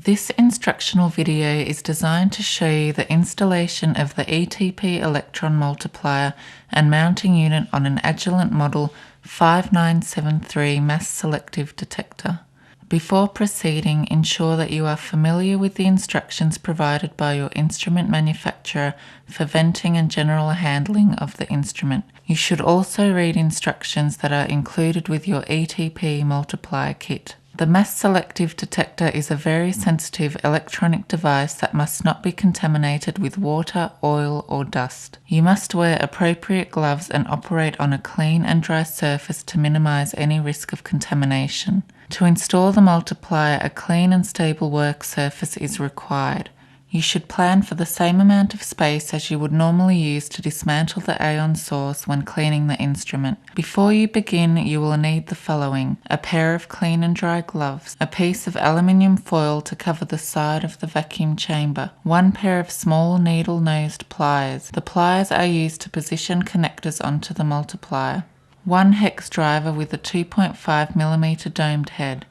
This instructional video is designed to show you the installation of the ETP electron multiplier and mounting unit on an Agilent model 5973 mass selective detector. Before proceeding, ensure that you are familiar with the instructions provided by your instrument manufacturer for venting and general handling of the instrument. You should also read instructions that are included with your ETP multiplier kit. The mass selective detector is a very sensitive electronic device that must not be contaminated with water, oil, or dust. You must wear appropriate gloves and operate on a clean and dry surface to minimize any risk of contamination. To install the multiplier, a clean and stable work surface is required. You should plan for the same amount of space as you would normally use to dismantle the ion source when cleaning the instrument. Before you begin, you will need the following: a pair of clean and dry gloves, a piece of aluminium foil to cover the side of the vacuum chamber, one pair of small needle-nosed pliers. The pliers are used to position connectors onto the multiplier. One hex driver with a 2.5mm domed head.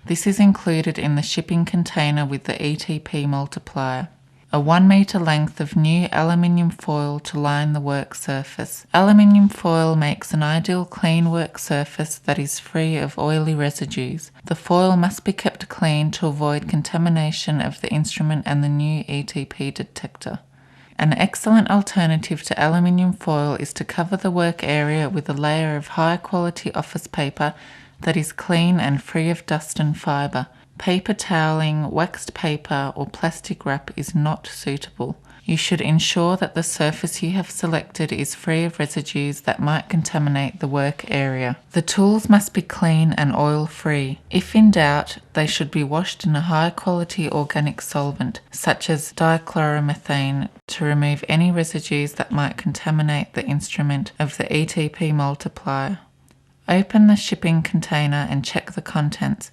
This is included in the shipping container with the ETP multiplier. A 1 meter length of new aluminium foil to line the work surface. Aluminium foil makes an ideal clean work surface that is free of oily residues. The foil must be kept clean to avoid contamination of the instrument and the new ETP detector. An excellent alternative to aluminium foil is to cover the work area with a layer of high quality office paper that is clean and free of dust and fibre. Paper toweling, waxed paper, or plastic wrap is not suitable. You should ensure that the surface you have selected is free of residues that might contaminate the work area. The tools must be clean and oil-free. If in doubt, they should be washed in a high-quality organic solvent, such as dichloromethane, to remove any residues that might contaminate the instrument of the ETP multiplier. Open the shipping container and check the contents.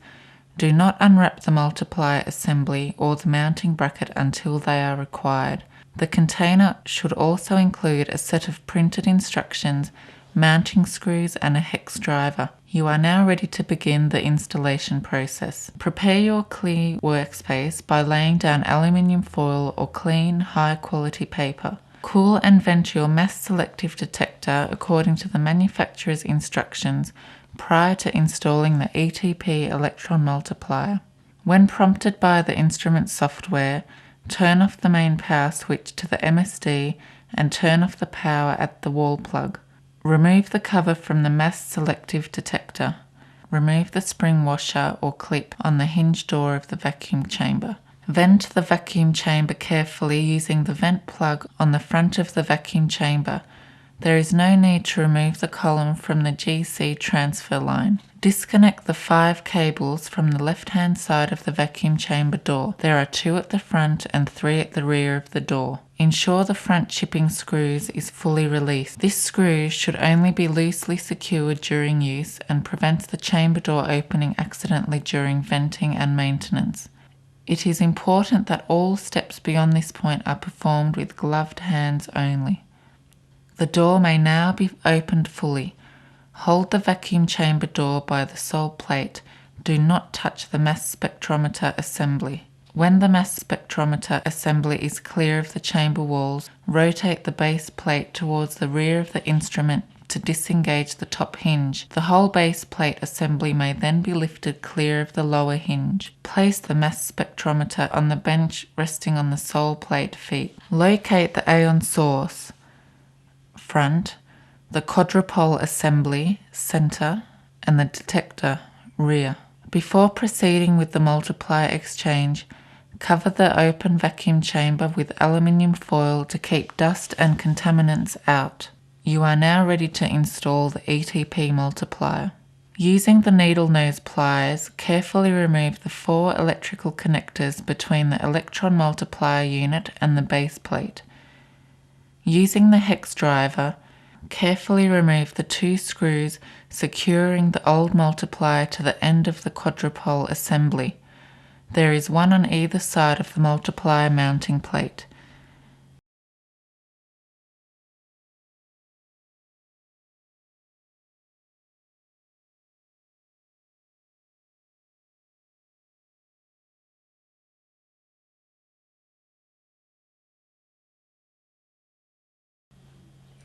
Do not unwrap the multiplier assembly or the mounting bracket until they are required. The container should also include a set of printed instructions, mounting screws, and a hex driver. You are now ready to begin the installation process. Prepare your clear workspace by laying down aluminium foil or clean, high-quality paper. Cool and vent your mass selective detector according to the manufacturer's instructions prior to installing the ETP electron multiplier. When prompted by the instrument software, turn off the main power switch to the MSD and turn off the power at the wall plug. Remove the cover from the mass selective detector. Remove the spring washer or clip on the hinge door of the vacuum chamber. Vent the vacuum chamber carefully using the vent plug on the front of the vacuum chamber. There is no need to remove the column from the GC transfer line. Disconnect the 5 cables from the left-hand side of the vacuum chamber door. There are 2 at the front and 3 at the rear of the door. Ensure the front shipping screws is fully released. This screw should only be loosely secured during use and prevents the chamber door opening accidentally during venting and maintenance. It is important that all steps beyond this point are performed with gloved hands only. The door may now be opened fully. Hold the vacuum chamber door by the sole plate. Do not touch the mass spectrometer assembly. When the mass spectrometer assembly is clear of the chamber walls, rotate the base plate towards the rear of the instrument to disengage the top hinge. The whole base plate assembly may then be lifted clear of the lower hinge. Place the mass spectrometer on the bench resting on the sole plate feet. Locate the ion source, front, the quadrupole assembly, center, and the detector, rear. Before proceeding with the multiplier exchange, cover the open vacuum chamber with aluminium foil to keep dust and contaminants out. You are now ready to install the ETP multiplier. Using the needle nose pliers, carefully remove the 4 electrical connectors between the electron multiplier unit and the base plate. Using the hex driver, carefully remove the 2 screws securing the old multiplier to the end of the quadrupole assembly. There is one on either side of the multiplier mounting plate.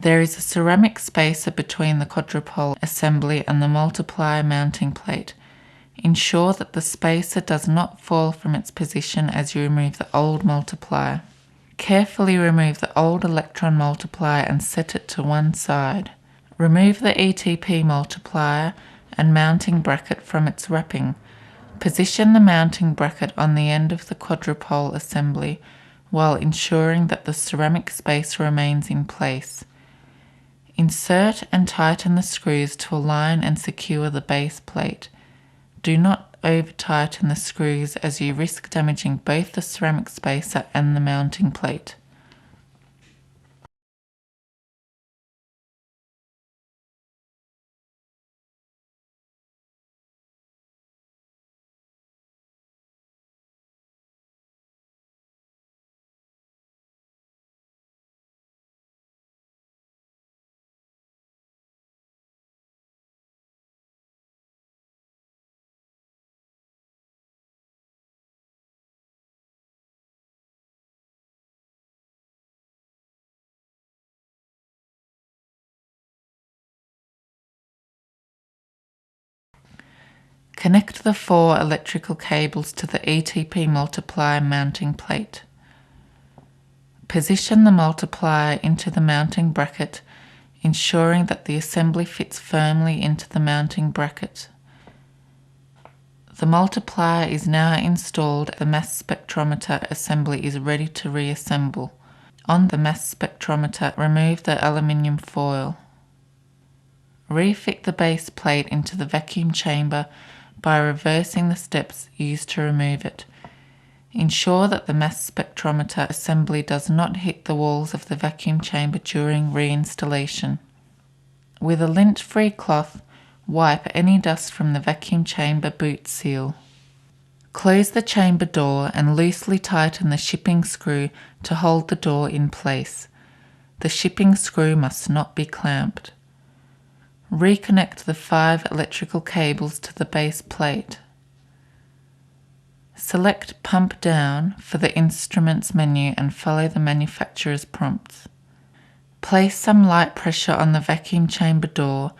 There is a ceramic spacer between the quadrupole assembly and the multiplier mounting plate. Ensure that the spacer does not fall from its position as you remove the old multiplier. Carefully remove the old electron multiplier and set it to one side. Remove the ETP multiplier and mounting bracket from its wrapping. Position the mounting bracket on the end of the quadrupole assembly while ensuring that the ceramic spacer remains in place. Insert and tighten the screws to align and secure the base plate. Do not over-tighten the screws as you risk damaging both the ceramic spacer and the mounting plate. Connect the 4 electrical cables to the ETP multiplier mounting plate. Position the multiplier into the mounting bracket, ensuring that the assembly fits firmly into the mounting bracket. The multiplier is now installed. The mass spectrometer assembly is ready to reassemble. On the mass spectrometer, remove the aluminium foil. Refit the base plate into the vacuum chamber by reversing the steps used to remove it. Ensure that the mass spectrometer assembly does not hit the walls of the vacuum chamber during reinstallation. With a lint-free cloth, wipe any dust from the vacuum chamber boot seal. Close the chamber door and loosely tighten the shipping screw to hold the door in place. The shipping screw must not be clamped. Reconnect the 5 electrical cables to the base plate. Select Pump Down for the Instruments menu and follow the manufacturer's prompts. Place some light pressure on the vacuum chamber door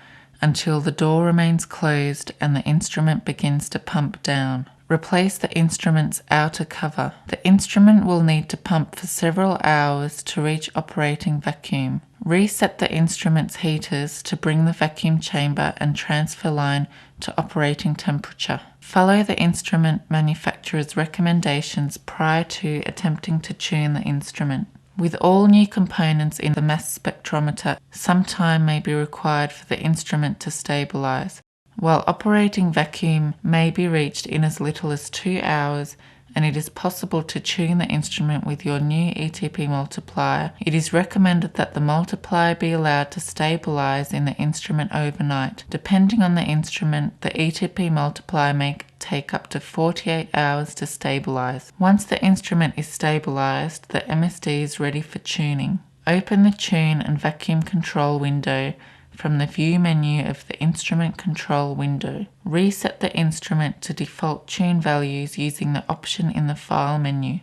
until the door remains closed and the instrument begins to pump down. Replace the instrument's outer cover. The instrument will need to pump for several hours to reach operating vacuum. Reset the instrument's heaters to bring the vacuum chamber and transfer line to operating temperature. Follow the instrument manufacturer's recommendations prior to attempting to tune the instrument. With all new components in the mass spectrometer, some time may be required for the instrument to stabilize. While operating vacuum may be reached in as little as 2 hours, and it is possible to tune the instrument with your new ETP multiplier, it is recommended that the multiplier be allowed to stabilize in the instrument overnight. Depending on the instrument, the ETP multiplier may take up to 48 hours to stabilize. Once the instrument is stabilized, the MSD is ready for tuning. Open the Tune and Vacuum Control window from the View menu of the Instrument Control window. Reset the instrument to default tune values using the option in the File menu.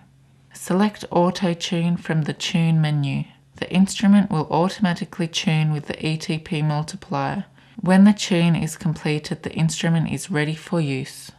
Select Auto Tune from the Tune menu. The instrument will automatically tune with the ETP multiplier. When the tune is completed, the instrument is ready for use.